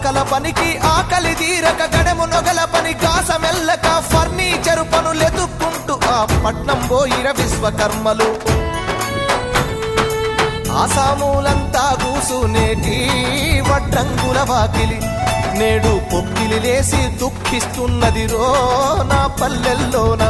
పగల పనికి ఆకలి తీరక గడము నొగల పని గాస మెల్లక ఫర్నిచరు పనులెతుక్కుంటూ ఆ పట్నం పోయిర విశ్వకర్మలు. ఆసామూలంతా కూసునేటి వడ్రంగుల వాకిలి నేడు పొక్కిలి లేసి దుఃఖిస్తున్నది రో నా పల్లెల్లోన.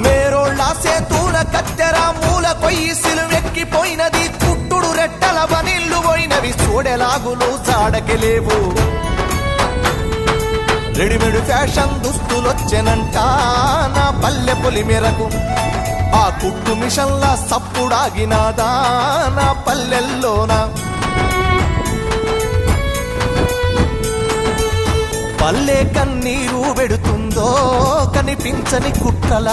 మేరోళ్ళ సేతూల కత్తెర మూల కొయ్యి సిలువెక్కిపోయినది, కుట్టుడు రెట్టల బనిల్లు పోయినవి, చూడెలాగులు జాడకెలేవు. రెడీమేడ్ ఫ్యాషన్ దుస్తులొచ్చెనంట నా పల్లె పొలి మేరకు, ఆ కుట్టు మిషన్ల సప్పుడాగినాదా నా పల్లెల్లోన. పల్లె కన్నీరు పెడుతుందో కనిపించని కుట్రల,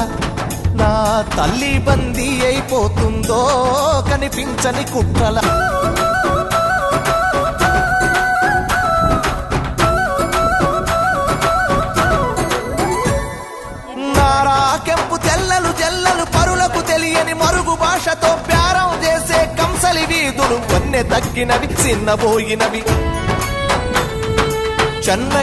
నా తల్లి బందీ అయిపోతుందో కనిపించని కుట్రల. కెంపు తెల్లలు జల్లలు పరులకు తెలియని మరుగు భాషతో ప్యారం చేసే కంసలి వీధులు వన్నె తగ్గినవి చిన్నబోయినవి. చెన్నై